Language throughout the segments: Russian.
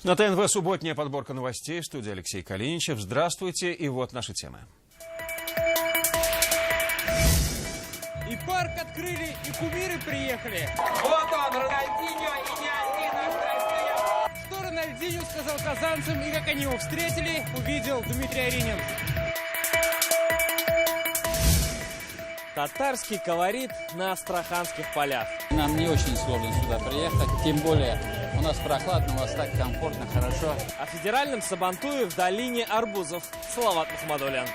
На ТНВ субботняя подборка новостей. В студии Алексей Калиничев. Здравствуйте, и вот наши темы. И парк открыли, и кумиры приехали. Вот он, Рональдиньо, и не один, а Россия. Что Рональдиньо сказал казанцам, и как они его встретили, увидел Дмитрий Аринин. Татарский колорит на астраханских полях. Нам не очень сложно сюда приехать, тем более у нас прохладно, у вас так комфортно, хорошо. О федеральном Сабантуе в долине арбузов. Салават Махмадуллин.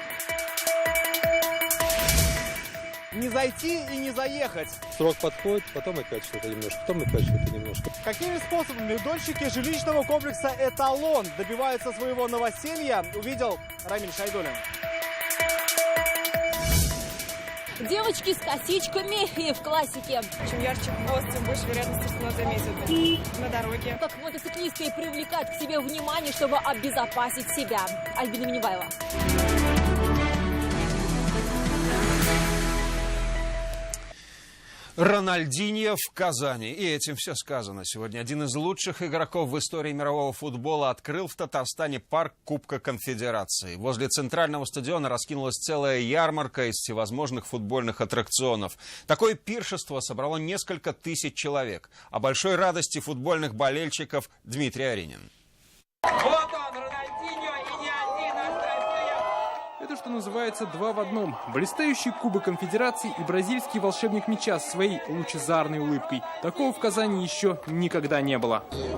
Не зайти и не заехать. Срок подходит, потом опять что-то немножко, потом опять что-то немножко. Какими способами дольщики жилищного комплекса «Эталон» добиваются своего новоселья, увидел Рамиль Шайдуллин. Девочки с косичками и в классике. Чем ярче хвост, тем больше вероятности, что нас заметят на дороге. Как мотоциклисты привлекают к себе внимание, чтобы обезопасить себя. Альбина Минибаева. Рональдиньо в Казани. И этим все сказано. Сегодня один из лучших игроков в истории мирового футбола открыл в Татарстане парк Кубка Конфедерации. Возле центрального стадиона раскинулась целая ярмарка из всевозможных футбольных аттракционов. Такое пиршество собрало несколько тысяч человек. О большой радости футбольных болельщиков Дмитрий Аринин. Вот он, Рональдиньо, и не один, а Россия. Это, что называется, два в одном. Блистающий Кубок Конфедерации и бразильский волшебник мяча с своей лучезарной улыбкой. Такого в Казани еще никогда не было. Я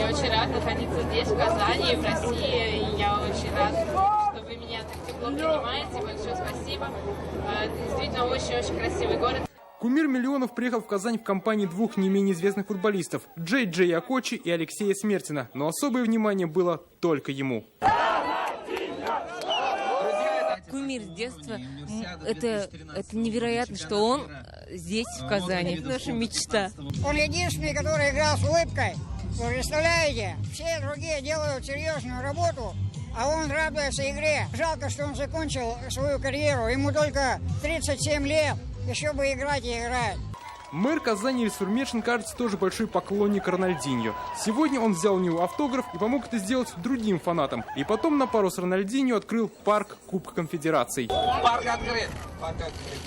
очень рад находиться здесь, в Казани, в России. И я очень рад, что вы меня так тепло принимаете. Большое спасибо. Это действительно очень-очень красивый город. Кумир миллионов приехал в Казань в компании двух не менее известных футболистов – Джей Акочи и Алексея Смертина. Но особое внимание было только ему. Кумир с детства. Это невероятно, что он здесь, в Казани. Наша мечта. Он единственный, который играл с улыбкой. Вы представляете? Все другие делают серьезную работу, а он радуется игре. Жалко, что он закончил свою карьеру. Ему только 37 лет. Еще бы играть и играть. Мэр Казани Ильсур Метшин, кажется, тоже большой поклонник Рональдиньо. Сегодня он взял у него автограф и помог это сделать другим фанатам. И потом на пару с Рональдиньо открыл парк Кубка Конфедераций. Парк открыт. Парк открыт.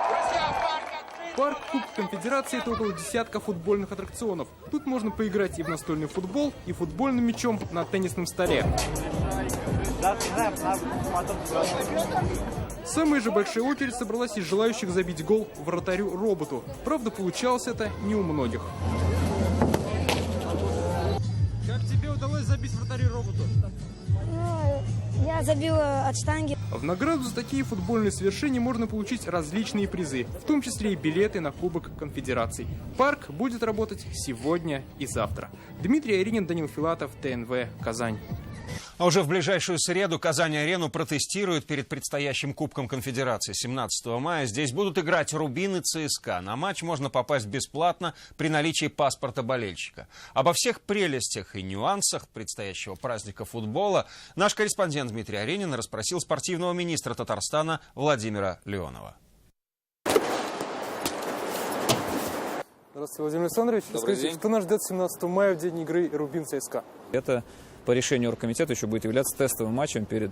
Друзья, парк открыт. Парк Кубка Конфедерации – это около десятка футбольных аттракционов. Тут можно поиграть и в настольный футбол, и футбольным мячом на теннисном столе. Самая же большая очередь собралась из желающих забить гол вратарю-роботу. Правда, получалось это не у многих. Как тебе удалось забить вратарю-роботу? Я забила от штанги. В награду за такие футбольные свершения можно получить различные призы, в том числе и билеты на Кубок Конфедераций. Парк будет работать сегодня и завтра. Дмитрий Аринин, Данил Филатов, ТНВ, Казань. А уже в ближайшую среду Казань-арену протестируют перед предстоящим Кубком Конфедерации 17 мая. Здесь будут играть «Рубин» и ЦСКА. На матч можно попасть бесплатно при наличии паспорта болельщика. Обо всех прелестях и нюансах предстоящего праздника футбола наш корреспондент Дмитрий Аринин расспросил спортивного министра Татарстана Владимира Леонова. Здравствуйте, Владимир Александрович. Скажите, что нас ждет 17 мая в день игры «Рубин» ЦСКА? Это по решению оргкомитета еще будет являться тестовым матчем перед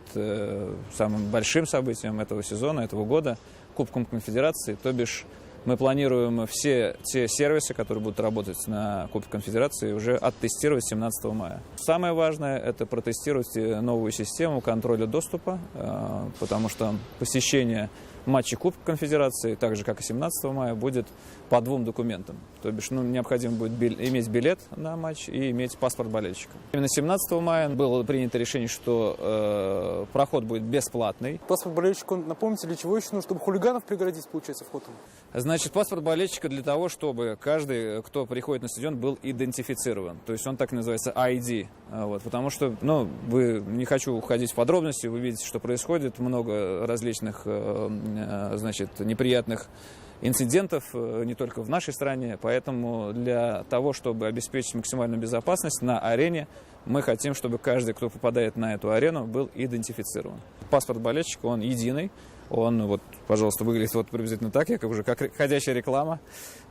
самым большим событием этого сезона, этого года, Кубком Конфедерации. То бишь мы планируем все те сервисы, которые будут работать на Кубке Конфедерации, уже оттестировать 17 мая. Самое важное – это протестировать новую систему контроля доступа, потому что посещение матчей Кубка Конфедерации, так же как и 17 мая, будет по двум документам. То бишь, необходимо будет иметь билет на матч и иметь паспорт болельщика. Именно 17 мая было принято решение, что проход будет бесплатный. Паспорт болельщика, напомните, для чего еще нужно, чтобы хулиганов преградить, получается, входом? Значит, паспорт болельщика для того, чтобы каждый, кто приходит на стадион, был идентифицирован. То есть он так называется ID. Вот, потому что, не хочу уходить в подробности, вы видите, что происходит, много различных, неприятных инцидентов не только в нашей стране. Поэтому для того, чтобы обеспечить максимальную безопасность на арене, мы хотим, чтобы каждый, кто попадает на эту арену, был идентифицирован. Паспорт болельщика, он единый. Он, вот, пожалуйста, выглядит вот приблизительно так, уже как ходячая реклама.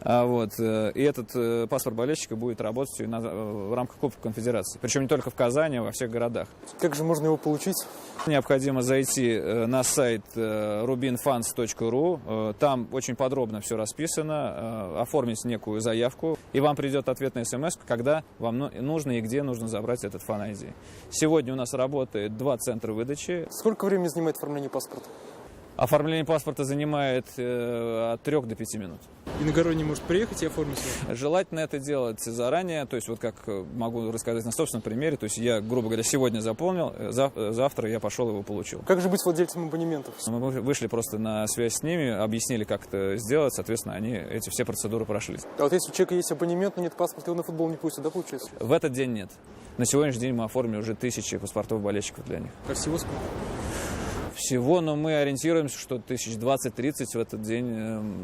И этот паспорт болельщика будет работать в рамках Кубка Конфедерации. Причем не только в Казани, а во всех городах. Как же можно его получить? Необходимо зайти на сайт rubinfans.ru. Там очень подробно все расписано. Оформить некую заявку. И вам придет ответная смс, когда вам нужно и где нужно забрать этот фан-ID. Сегодня у нас работает 2 центра выдачи. Сколько времени занимает оформление паспорта? Оформление паспорта занимает от 3 до 5 минут. Иногородний может приехать и оформить его? Желательно это делать заранее, то есть вот как могу рассказать на собственном примере, то есть я, грубо говоря, сегодня заполнил, завтра я пошел его получил. Как же быть владельцем абонементов? Мы вышли просто на связь с ними, объяснили, как это сделать, соответственно, они эти все процедуры прошли. А вот если у человека есть абонемент, но нет паспорта, его на футбол не пустят, да, получается? В этот день нет. На сегодняшний день мы оформили уже 1000 паспортов болельщиков для них. А всего сколько? Всего, но мы ориентируемся, что 20-30 в этот день.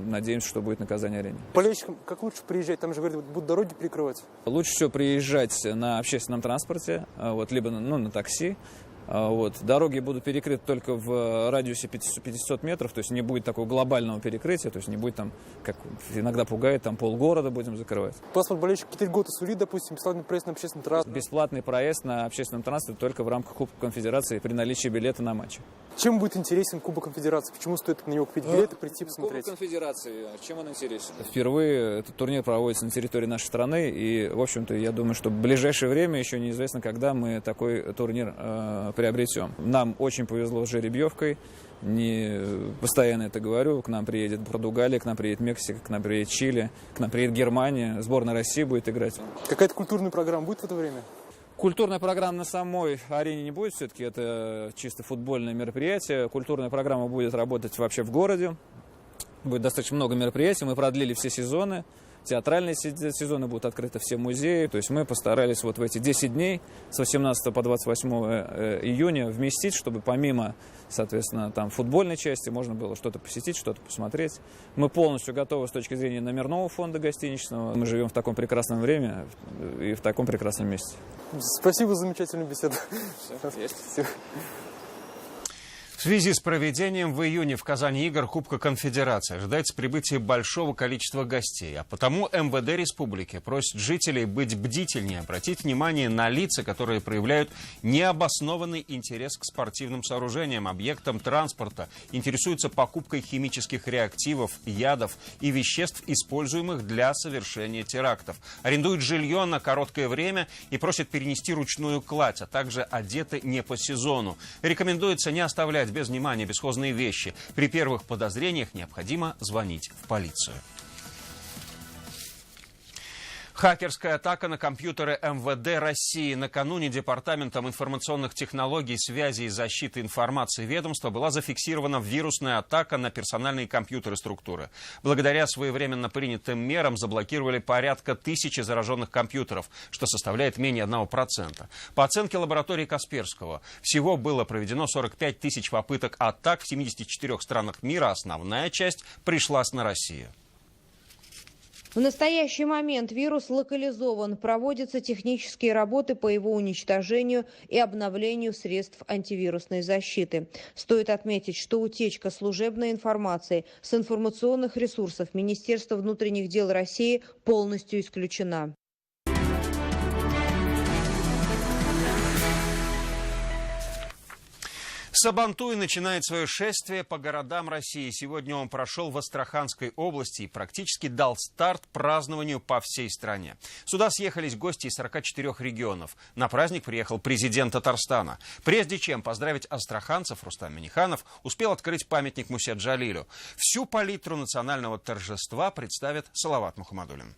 Надеемся, что будет на Казани-арене. Болельщикам как лучше приезжать? Там же, говорят, будут дороги перекрывать. Лучше всего приезжать на общественном транспорте, либо на такси. Дороги будут перекрыты только в радиусе 500 метров, то есть не будет такого глобального перекрытия, то есть не будет там, как иногда пугает, там полгорода будем закрывать. Паспорт болельщика какие-то льготы сулит, допустим, бесплатный проезд на общественном транспорте? Бесплатный проезд на общественном транспорте только в рамках Кубка Конфедерации при наличии билета на матч. Чем будет интересен Кубок Конфедерации? Почему стоит на него купить билеты, прийти посмотреть? Кубок Конфедерации, чем он интересен? Впервые этот турнир проводится на территории нашей страны, и, в общем-то, я думаю, что в ближайшее время, еще неизвестно, когда мы такой турнир приобретем. Нам очень повезло с жеребьевкой, не постоянно это говорю, к нам приедет Португалия, к нам приедет Мексика, к нам приедет Чили, к нам приедет Германия, сборная России будет играть. Какая-то культурная программа будет в это время? Культурная программа на самой арене не будет, все-таки это чисто футбольное мероприятие. Культурная программа будет работать вообще в городе. Будет достаточно много мероприятий, мы продлили все сезоны. Театральные сезоны будут открыты все музеи. То есть мы постарались вот в эти 10 дней с 18 по 28 июня вместить, чтобы помимо, соответственно, там футбольной части можно было что-то посетить, что-то посмотреть. Мы полностью готовы с точки зрения номерного фонда гостиничного. Мы живем в таком прекрасном времени и в таком прекрасном месте. Спасибо за замечательную беседу. Спасибо. В связи с проведением в июне в Казани игр Кубка Конфедерации ожидается прибытие большого количества гостей. А потому МВД Республики просит жителей быть бдительнее, обратить внимание на лица, которые проявляют необоснованный интерес к спортивным сооружениям, объектам транспорта, интересуются покупкой химических реактивов, ядов и веществ, используемых для совершения терактов, арендуют жилье на короткое время и просят перенести ручную кладь, а также одеты не по сезону. Рекомендуется не оставлять без внимания бесхозные вещи. При первых подозрениях необходимо звонить в полицию. Хакерская атака на компьютеры МВД России. Накануне Департаментом информационных технологий, связи и защиты информации ведомства была зафиксирована вирусная атака на персональные компьютеры структуры. Благодаря своевременно принятым мерам заблокировали порядка 1000 зараженных компьютеров, что составляет менее 1%. По оценке лаборатории Касперского, всего было проведено 45 тысяч попыток атак в 74 странах мира. Основная часть пришлась на Россию. В настоящий момент вирус локализован. Проводятся технические работы по его уничтожению и обновлению средств антивирусной защиты. Стоит отметить, что утечка служебной информации с информационных ресурсов Министерства внутренних дел России полностью исключена. Сабантуй начинает свое шествие по городам России. Сегодня он прошел в Астраханской области и практически дал старт празднованию по всей стране. Сюда съехались гости из 44 регионов. На праздник приехал президент Татарстана. Прежде чем поздравить астраханцев, Рустам Минниханов успел открыть памятник Мусе Джалилю. Всю палитру национального торжества представит Салават Мухаммадуллин.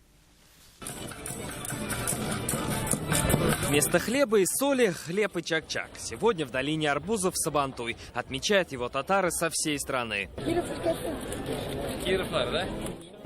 Вместо хлеба и соли – хлеб и чак-чак. Сегодня в долине арбузов Сабантуй. Отмечают его татары со всей страны. Киров, да?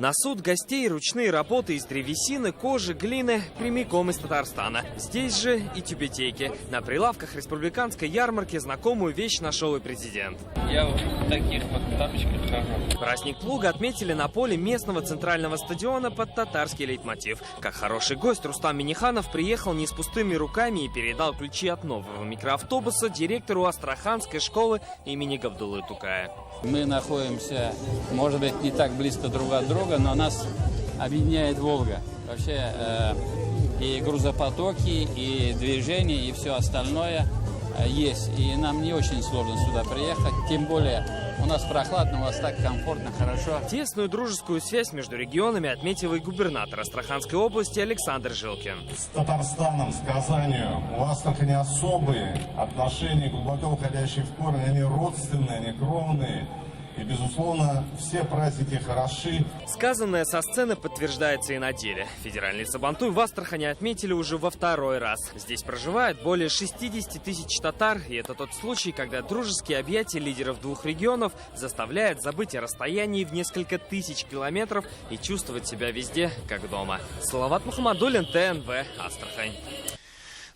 На суд гостей ручные работы из древесины, кожи, глины прямиком из Татарстана. Здесь же и тюбетейки. На прилавках республиканской ярмарки знакомую вещь нашел и президент. Я вот в таких вот тапочках хожу. Праздник плуга отметили на поле местного центрального стадиона под татарский лейтмотив. Как хороший гость, Рустам Миниханов приехал не с пустыми руками и передал ключи от нового микроавтобуса директору Астраханской школы имени Габдуллы Тукая. Мы находимся, может быть, не так близко друг от друга, но нас объединяет Волга. Вообще и грузопотоки, и движение, и все остальное есть. И нам не очень сложно сюда приехать, тем более у нас прохладно, у вас так комфортно, хорошо. Тесную дружескую связь между регионами отметил и губернатор Астраханской области Александр Жилкин. С Татарстаном, с Казанью у вас только не особые отношения, глубоко уходящие в корни, они родственные, они кровные. И, безусловно, все праздники хороши. Сказанное со сцены подтверждается и на деле. Федеральный Сабантуй в Астрахани отметили уже во второй раз. Здесь проживает более 60 тысяч татар, и это тот случай, когда дружеские объятия лидеров двух регионов заставляют забыть о расстоянии в несколько тысяч километров и чувствовать себя везде, как дома. Салават Мухаммадуллин, ТНВ, Астрахань.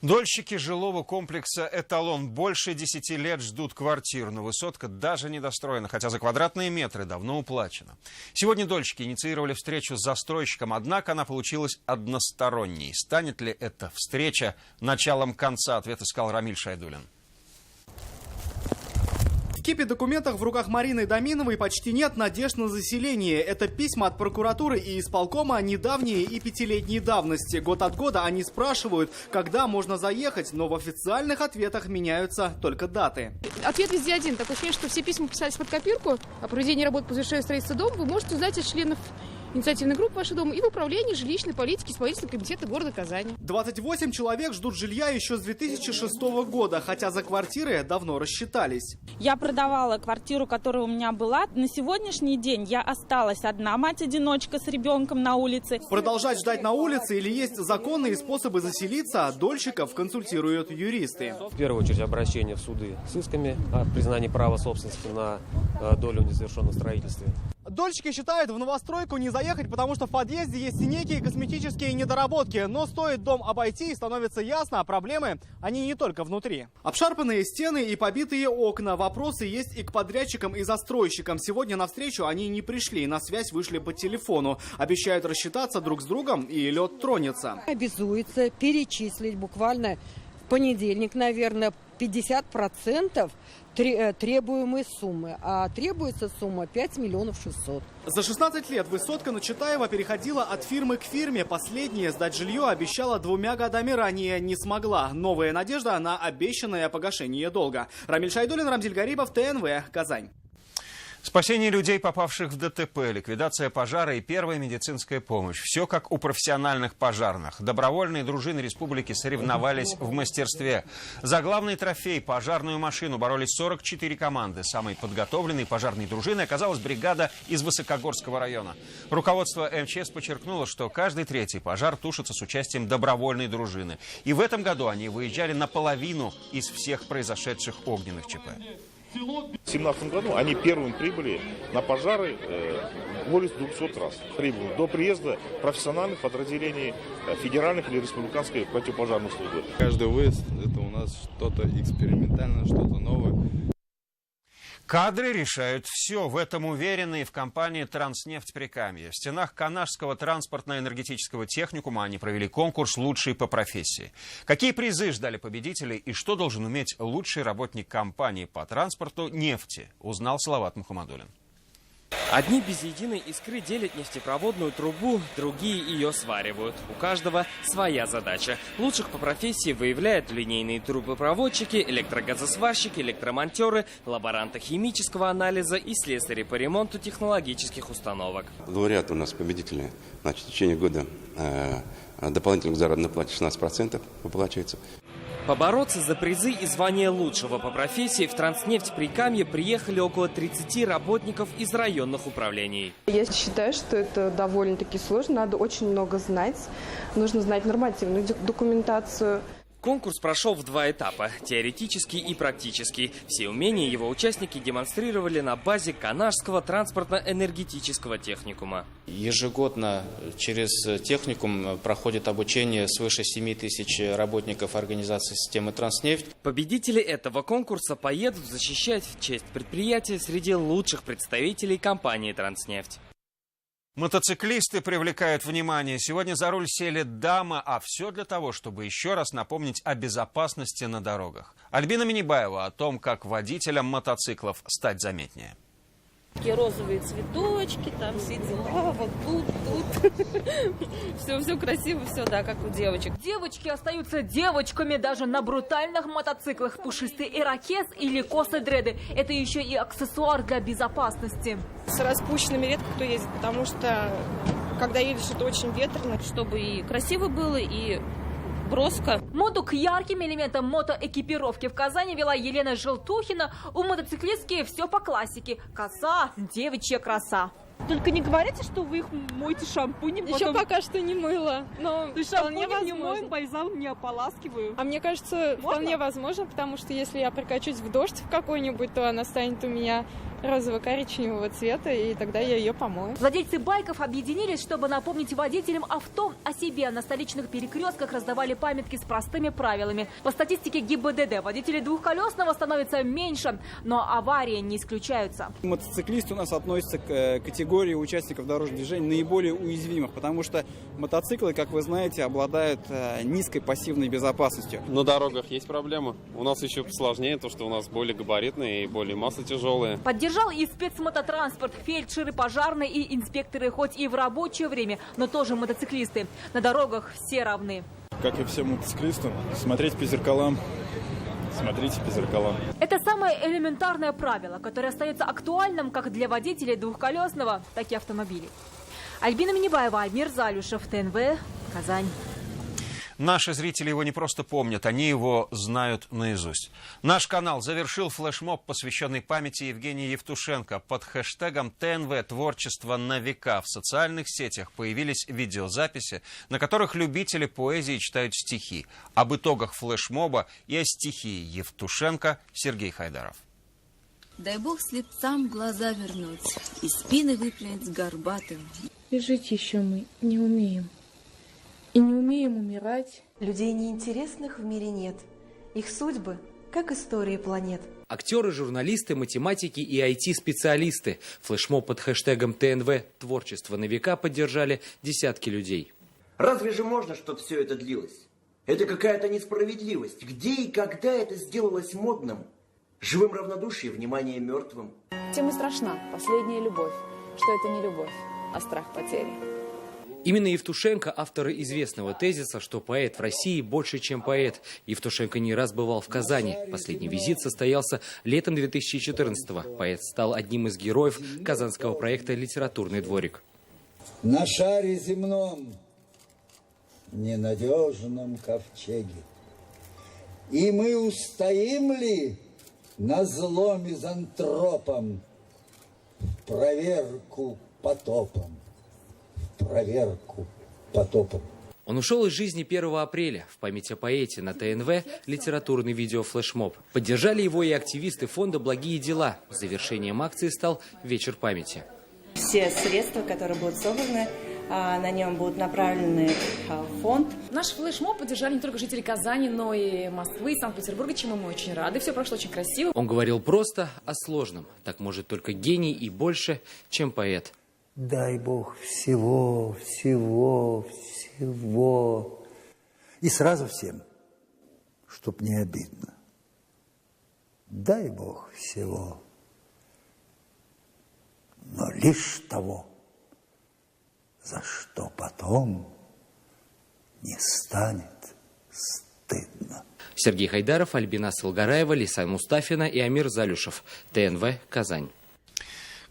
Дольщики жилого комплекса «Эталон» больше 10 лет ждут квартиру, но высотка даже не достроена, хотя за квадратные метры давно уплачено. Сегодня дольщики инициировали встречу с застройщиком, однако она получилась односторонней. Станет ли эта встреча началом конца? Ответ искал Рамиль Шайдуллин. В кипе документах в руках Марины Доминовой почти нет надежд на заселение. Это письма от прокуратуры и исполкома недавние и 5-летней давности. Год от года они спрашивают, когда можно заехать, но в официальных ответах меняются только даты. Ответ везде один. Такое ощущение, что все письма писались под копирку. О проведении работ по завершению строительства дома вы можете узнать от членов инициативной группы «Вашего дома» и в управлении жилищной политики исполнительного комитета города Казани. 28 человек ждут жилья еще с 2006 года, хотя за квартиры давно рассчитались. Я продавала квартиру, которая у меня была. На сегодняшний день я осталась одна мать-одиночка с ребенком на улице. Продолжать ждать на улице или есть законные способы заселиться, дольщиков консультируют юристы. В первую очередь обращение в суды с исками о признании права собственности на долю в незавершенном строительстве. Дольщики считают, в новостройку не заехать, потому что в подъезде есть некие косметические недоработки. Но стоит дом обойти, и становится ясно, проблемы, они не только внутри. Обшарпанные стены и побитые окна. Вопросы есть и к подрядчикам, и застройщикам. Сегодня на встречу они не пришли, на связь вышли по телефону. Обещают рассчитаться друг с другом, и лед тронется. Обязуется перечислить буквально в понедельник, наверное, 50% требуемой суммы, а требуется сумма 5 миллионов 600. За 16 лет высотка на Читаева переходила от фирмы к фирме. Последняя сдать жилье обещала 2 годами ранее, не смогла. Новая надежда на обещанное погашение долга. Рамиль Шайдуллин, Рамзиль Гарибов, ТНВ, Казань. Спасение людей, попавших в ДТП, ликвидация пожара и первая медицинская помощь. Все как у профессиональных пожарных. Добровольные дружины республики соревновались в мастерстве. За главный трофей, пожарную машину, боролись 44 команды. Самой подготовленной пожарной дружиной оказалась бригада из Высокогорского района. Руководство МЧС подчеркнуло, что каждый третий пожар тушится с участием добровольной дружины. И в этом году они выезжали наполовину из всех произошедших огненных ЧП. В 2017 году они первыми прибыли на пожары более 200 раз. Прибыли до приезда профессиональных подразделений федеральных или республиканской противопожарной службы. Каждый выезд – это у нас что-то экспериментальное, что-то новое. Кадры решают все. В этом уверены и в компании «Транснефть Прикамье». В стенах Канашского транспортно-энергетического техникума они провели конкурс «Лучший по профессии». Какие призы ждали победителей и что должен уметь лучший работник компании по транспорту нефти, узнал Салават Мухаммадуллин. Одни без единой искры делят нефтепроводную трубу, другие ее сваривают. У каждого своя задача. Лучших по профессии выявляют линейные трубопроводчики, электрогазосварщики, электромонтеры, лаборанты химического анализа и слесари по ремонту технологических установок. Лауреаты у нас победители. Значит, в течение года дополнительно к заработной плате 16% выплачивается. Побороться за призы и звание лучшего по профессии в Транснефть Прикамье приехали около 30 работников из районных управлений. Я считаю, что это довольно-таки сложно, надо очень много знать. Нужно знать нормативную документацию. Конкурс прошел в 2 этапа – теоретический и практический. Все умения его участники демонстрировали на базе Канашского транспортно-энергетического техникума. Ежегодно через техникум проходит обучение свыше 7 тысяч работников организации системы «Транснефть». Победители этого конкурса поедут защищать честь предприятия среди лучших представителей компании «Транснефть». Мотоциклисты привлекают внимание. Сегодня за руль сели дамы, а все для того, чтобы еще раз напомнить о безопасности на дорогах. Альбина Минибаева о том, как водителям мотоциклов стать заметнее. Такие розовые цветочки, там все дела, вот тут. Все красиво, все, да, как у девочек. Девочки остаются девочками даже на брутальных мотоциклах. Пушистый ирокез или косые дреды – это еще и аксессуар для безопасности. С распущенными редко кто ездит, потому что, когда едешь, это очень ветрено. Чтобы и красиво было, и броско. Моду к ярким элементам мотоэкипировки в Казани вела Елена Желтухина. У мотоциклистки все по классике. Коса, девичья краса. Только не говорите, что вы их моете шампунем. Еще пока что не мыла, но шампунем не моем, бальзамом не ополаскиваю. А мне кажется, вполне возможно, потому что если я прокачусь в дождь в какой-нибудь, то она станет у меня розово-коричневого цвета, и тогда я ее помою. Владельцы байков объединились, чтобы напомнить водителям авто о себе. На столичных перекрестках раздавали памятки с простыми правилами. По статистике ГИБДД водителей двухколесного становится меньше, но аварии не исключаются. Мотоциклисты у нас относятся к категории участников дорожного движения наиболее уязвимых, потому что мотоциклы, как вы знаете, обладают низкой пассивной безопасностью. На дорогах есть проблемы. У нас еще сложнее то, что у нас более габаритные и более массотяжелые. Поддержал и спецмототранспорт, фельдшеры, пожарные и инспекторы, хоть и в рабочее время, но тоже мотоциклисты. На дорогах все равны. Как и всем мотоциклистам, смотреть по зеркалам. Смотрите по зеркалам. Это самое элементарное правило, которое остается актуальным как для водителей двухколесного, так и автомобилей. Альбина Минибаева, Амир Залюшев, ТНВ, Казань. Наши зрители его не просто помнят, они его знают наизусть. Наш канал завершил флешмоб, посвященный памяти Евгения Евтушенко. Под хэштегом ТНВ «Творчество на века» в социальных сетях появились видеозаписи, на которых любители поэзии читают стихи. Об итогах флешмоба и о стихии Евтушенко Сергей Хайдаров. Дай бог слепцам глаза вернуть и спины выплюнуть с горбатым. И жить еще мы не умеем. И не умеем умирать. Людей неинтересных в мире нет. Их судьбы, как истории планет. Актеры, журналисты, математики и IT-специалисты. Флешмоб под хэштегом ТНВ «Творчество на века» поддержали десятки людей. Разве же можно, чтобы все это длилось? Это какая-то несправедливость. Где и когда это сделалось модным? Живым равнодушие, внимание мертвым. Тем и страшна последняя любовь, что это не любовь, а страх потери. Именно Евтушенко – автор известного тезиса, что поэт в России больше, чем поэт. Евтушенко не раз бывал в Казани. Последний визит состоялся летом 2014-го. Поэт стал одним из героев казанского проекта «Литературный дворик». На шаре земном, ненадежном ковчеге, и мы устоим ли назло мизантропам, проверку потопом? Проверку потопом. Он ушел из жизни 1 апреля. В память о поэте на ТНВ литературный видеофлешмоб. Поддержали его и активисты фонда «Благие дела». Завершением акции стал вечер памяти. Все средства, которые будут собраны, на нем будут направлены в фонд. Наш флешмоб поддержали не только жители Казани, но и Москвы, и Санкт-Петербурга, чему мы очень рады. Все прошло очень красиво. Он говорил просто о сложном. Так может только гений и больше, чем поэт. Дай Бог всего, всего, всего. И сразу всем, чтоб не обидно. Дай Бог всего, но лишь того, за что потом не станет стыдно. Сергей Хайдаров, Альбина Салгараева, Лиса Мустафина и Амир Залюшев. ТНВ, Казань.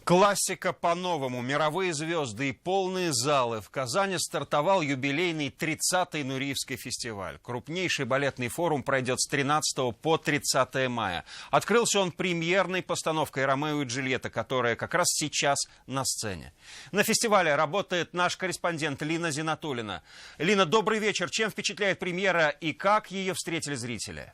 Классика по-новому. Мировые звезды и полные залы. В Казани стартовал юбилейный 30-й Нуриевский фестиваль. Крупнейший балетный форум пройдет с 13 по 30 мая. Открылся он премьерной постановкой «Ромео и Джульетта», которая как раз сейчас на сцене. На фестивале работает наш корреспондент Лина Зинатуллина. Лина, добрый вечер. Чем впечатляет премьера и как ее встретили зрители?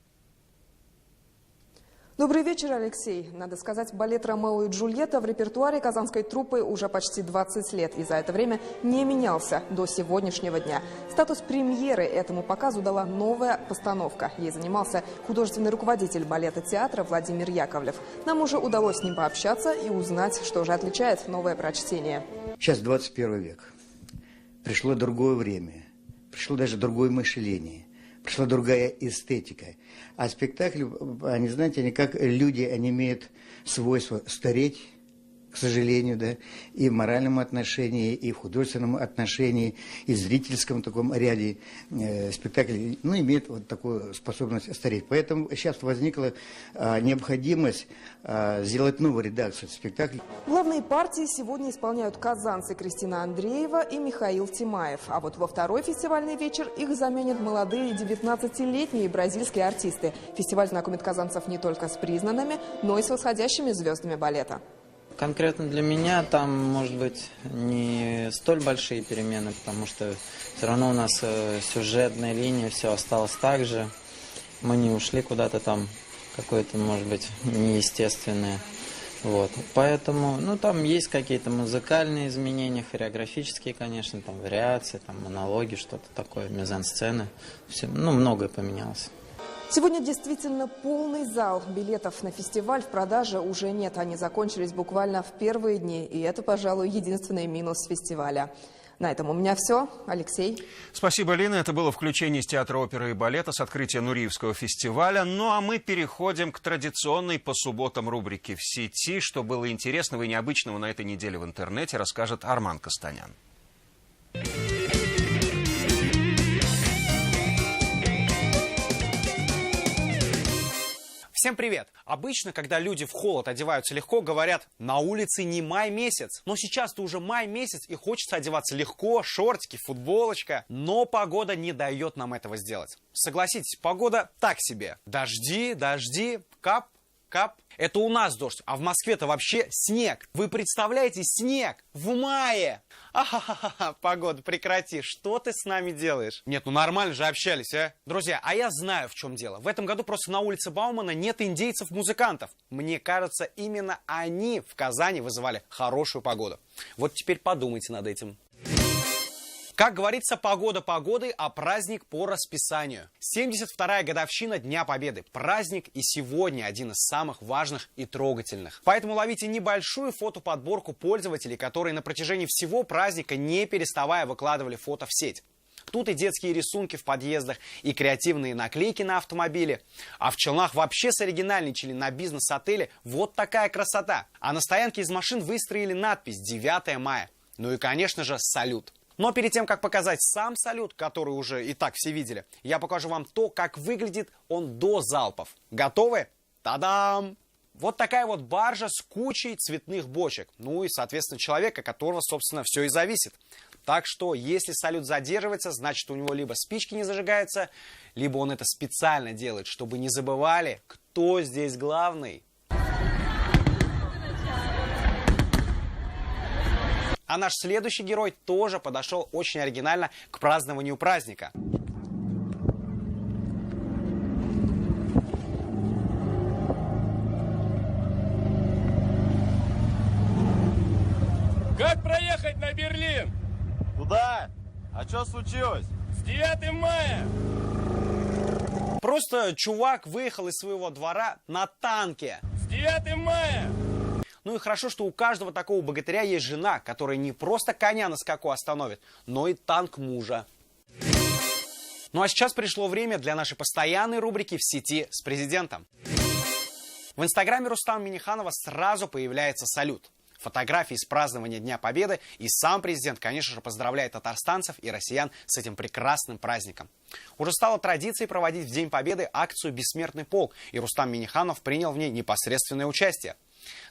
Добрый вечер, Алексей. Надо сказать, балет «Ромео и Джульетта» в репертуаре казанской труппы уже почти 20 лет. И за это время не менялся до сегодняшнего дня. Статус премьеры этому показу дала новая постановка. Ей занимался художественный руководитель балета театра Владимир Яковлев. Нам уже удалось с ним пообщаться и узнать, что же отличает новое прочтение. Сейчас 21 век. Пришло другое время. Пришло даже другое мышление. Пришла другая эстетика. А спектакли, они, знаете, они как люди, они имеют свойство стареть, к сожалению, да, и в моральном отношении, и в художественном отношении, и в зрительском таком ряде спектаклей, ну, имеют вот такую способность стареть. Поэтому сейчас возникла необходимость сделать новую редакцию спектакля. Главные партии сегодня исполняют казанцы Кристина Андреева и Михаил Тимаев. А вот во второй фестивальный вечер их заменят молодые 19-летние бразильские артисты. Фестиваль знакомит казанцев не только с признанными, но и с восходящими звездами балета. Конкретно для меня там, может быть, не столь большие перемены, потому что все равно у нас сюжетная линия, все осталось так же. Мы не ушли куда-то там, какое-то, может быть, неестественное. Вот. Поэтому, ну, там есть какие-то музыкальные изменения, хореографические, конечно, там вариации, там монологи, что-то такое, мизансцены. Все, ну, многое поменялось. Сегодня действительно полный зал. Билетов на фестиваль в продаже уже нет. Они закончились буквально в первые дни. И это, пожалуй, единственный минус фестиваля. На этом у меня все. Алексей. Спасибо, Лина. Это было включение из театра оперы и балета с открытия Нуриевского фестиваля. Ну а мы переходим к традиционной по субботам рубрике «В сети». Что было интересного и необычного на этой неделе в интернете, расскажет Арман Костанян. Всем привет! Обычно, когда люди в холод одеваются легко, говорят, на улице не май месяц. Но сейчас-то уже май месяц и хочется одеваться легко, шортики, футболочка. Но погода не дает нам этого сделать. Согласитесь, погода так себе. Дожди, кап, кап. Это у нас дождь, а в Москве-то вообще снег. Вы представляете, снег в мае? Ахахаха, погода, прекрати, что ты с нами делаешь? Нет, ну нормально же общались, а? Друзья, а я знаю, в чем дело. В этом году просто на улице Баумана нет индейцев-музыкантов. Мне кажется, именно они в Казани вызывали хорошую погоду. Вот теперь подумайте над этим. Как говорится, погода погодой, а праздник по расписанию. 72-я годовщина Дня Победы. Праздник и сегодня один из самых важных и трогательных. Поэтому ловите небольшую фотоподборку пользователей, которые на протяжении всего праздника не переставая выкладывали фото в сеть. Тут и детские рисунки в подъездах, и креативные наклейки на автомобиле. А в Челнах вообще соригинальничали на бизнес-отеле. Вот такая красота. А на стоянке из машин выстроили надпись «9 мая». Ну и, конечно же, салют. Но перед тем, как показать сам салют, который уже и так все видели, я покажу вам то, как выглядит он до залпов. Готовы? Та-дам! Вот такая вот баржа с кучей цветных бочек. Ну и, соответственно, человека, от которого, собственно, все и зависит. Так что, если салют задерживается, значит, у него либо спички не зажигаются, либо он это специально делает, чтобы не забывали, кто здесь главный. А наш следующий герой тоже подошел очень оригинально к празднованию праздника. Как проехать на Берлин? Куда? А что случилось? С 9 мая! Просто чувак выехал из своего двора на танке. С 9 мая! Ну и хорошо, что у каждого такого богатыря есть жена, которая не просто коня на скаку остановит, но и танк мужа. Ну а сейчас пришло время для нашей постоянной рубрики «В сети с президентом». В инстаграме Рустама Минниханова сразу появляется салют. Фотографии с празднования Дня Победы, и сам президент, конечно же, поздравляет татарстанцев и россиян с этим прекрасным праздником. Уже стало традицией проводить в День Победы акцию «Бессмертный полк», и Рустам Минниханов принял в ней непосредственное участие.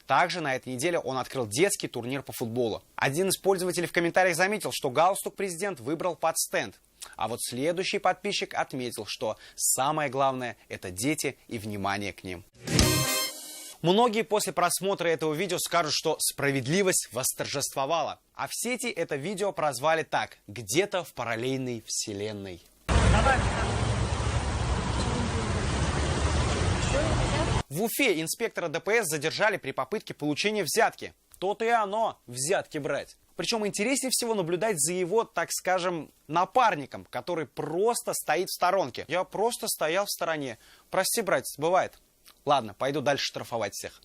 Также на этой неделе он открыл детский турнир по футболу. Один из пользователей в комментариях заметил, что галстук президент выбрал под стенд. А вот следующий подписчик отметил, что самое главное – это дети и внимание к ним. Многие после просмотра этого видео скажут, что справедливость восторжествовала. А в сети это видео прозвали так – где-то в параллельной вселенной. В Уфе инспектора ДПС задержали при попытке получения взятки. То-то и оно – взятки брать. Причем интереснее всего наблюдать за его, так скажем, напарником, который просто стоит в сторонке. Я просто стоял в стороне. Прости, братец, бывает. Ладно, пойду дальше штрафовать всех.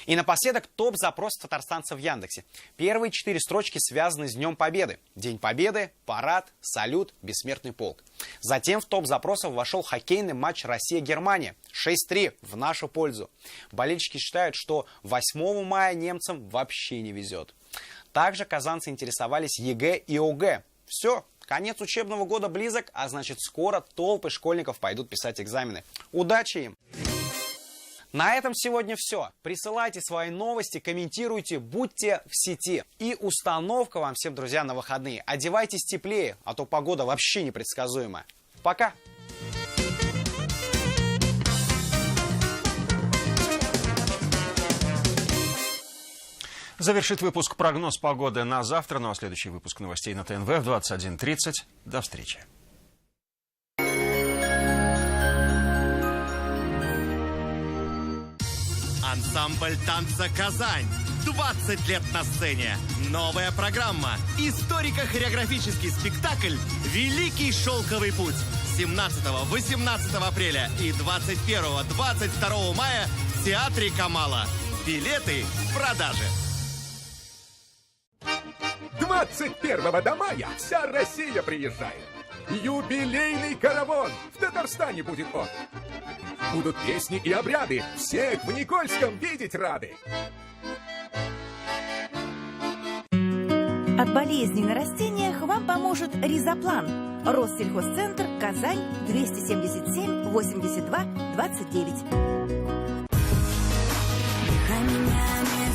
И напоследок топ-запрос татарстанцев в Яндексе. Первые 4 строчки связаны с Днем Победы. День Победы, парад, салют, бессмертный полк. Затем в топ запросов вошел хоккейный матч Россия-Германия. 6-3 в нашу пользу. Болельщики считают, что 8 мая немцам вообще не везет. Также казанцы интересовались ЕГЭ и ОГЭ. Все, конец учебного года близок, а значит скоро толпы школьников пойдут писать экзамены. Удачи им! На этом сегодня все. Присылайте свои новости, комментируйте, будьте в сети. И установка вам всем, друзья, на выходные. Одевайтесь теплее, а то погода вообще непредсказуемая. Пока! Завершит выпуск прогноз погоды на завтра. Ну а следующий выпуск новостей на ТНВ в 21:30. До встречи. Ансамбль танца «Казань». 20 лет на сцене. Новая программа. Историко-хореографический спектакль «Великий шелковый путь». 17-18 апреля и 21-22 мая в Театре Камала. Билеты в продаже. 21 мая вся Россия приезжает. Юбилейный караван. В Татарстане будет он. Будут песни и обряды. Всех в Никольском видеть рады. От болезней на растениях вам поможет Ризоплан. Россельхозцентр, Казань, 277 82 29.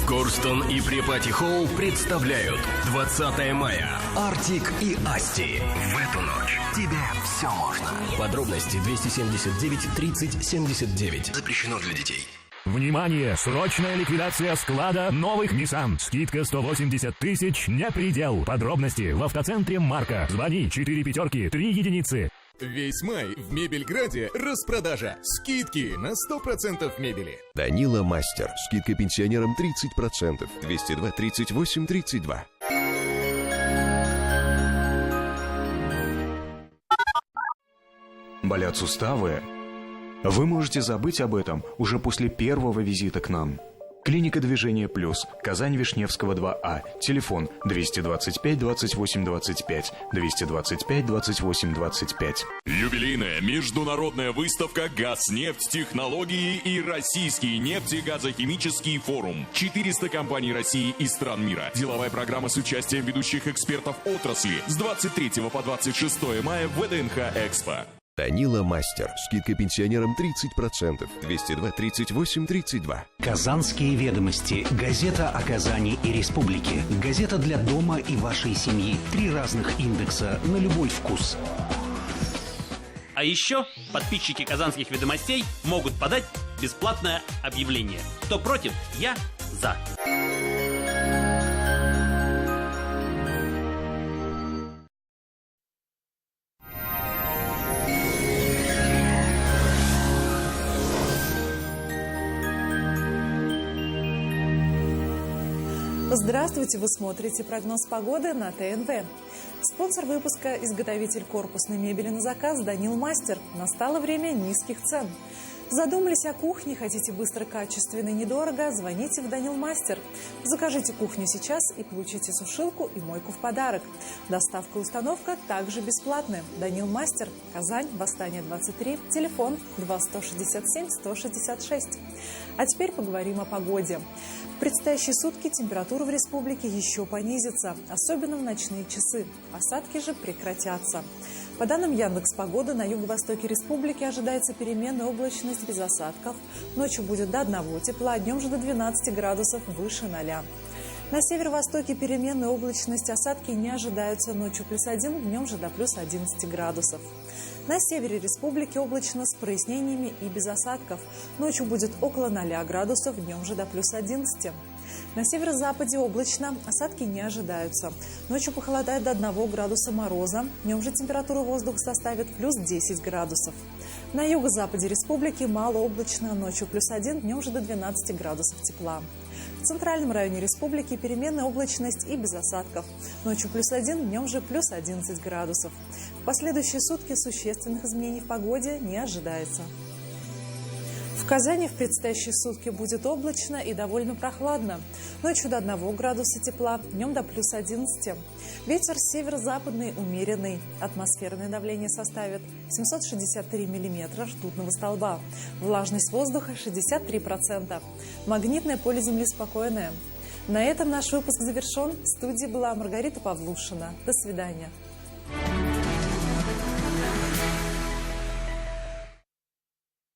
Корстон и Припати Холл представляют 20 мая. Артик и Асти. В эту ночь тебе все можно. Подробности 279 30 79. Запрещено для детей. Внимание! Срочная ликвидация склада новых Nissan. Скидка 180 тысяч не предел. Подробности в автоцентре Марка. Звони 4 пятерки 3 единицы. Весь май в Мебельграде распродажа. Скидки на 100% мебели. Данила Мастер. Скидка пенсионерам 30%. 202 38 32. Болят суставы? Вы можете забыть об этом уже после первого визита к нам. Клиника Движения Плюс, Казань Вишневского 2А, телефон 225 28 25, 225 28 25. Юбилейная международная выставка «Газнефть. Технологии» и Российский нефтегазохимический форум. 400 компаний России и стран мира. Деловая программа с участием ведущих экспертов отрасли с 23 по 26 мая в ВДНХ Экспо. Данила Мастер. Скидка пенсионерам 30%. 202 38 32. Казанские ведомости. Газета о Казани и республике. Газета для дома и вашей семьи. 3 разных индекса на любой вкус. А еще подписчики казанских ведомостей могут подать бесплатное объявление. Кто против, я за. Здравствуйте, вы смотрите прогноз погоды на ТНВ. Спонсор выпуска – изготовитель корпусной мебели на заказ Данил Мастер. Настало время низких цен. Задумались о кухне, хотите быстро, качественно и недорого? Звоните в Данил Мастер. Закажите кухню сейчас и получите сушилку и мойку в подарок. Доставка и установка также бесплатны. Данил Мастер, Казань, Восстание 23, телефон 2167 166. А теперь поговорим о погоде. В предстоящие сутки температура в республике еще понизится, особенно в ночные часы. Осадки же прекратятся. По данным Яндекс.Погоды, на юго-востоке республики ожидается переменная облачность без осадков. Ночью будет до 1 тепла, днем же до 12 градусов выше 0. На северо-востоке переменная облачность, осадки не ожидаются, ночью +1, днем же до плюс 11 градусов. На севере республики облачно с прояснениями и без осадков. Ночью будет около 0 градусов, днем же до плюс 11. На северо-западе облачно, осадки не ожидаются. Ночью похолодает до 1 градуса мороза, днем же температура воздуха составит плюс 10 градусов. На юго-западе республики малооблачно, ночью +1, днем же до 12 градусов тепла. В центральном районе республики переменная облачность и без осадков. Ночью +1, днем же плюс 11 градусов. В последующие сутки существенных изменений в погоде не ожидается. В Казани в предстоящие сутки будет облачно и довольно прохладно. Ночью до 1 градуса тепла, днем до плюс 11. Ветер северо-западный умеренный. Атмосферное давление составит 763 миллиметра ртутного столба. Влажность воздуха 63%. Магнитное поле Земли спокойное. На этом наш выпуск завершен. В студии была Маргарита Павлушина. До свидания.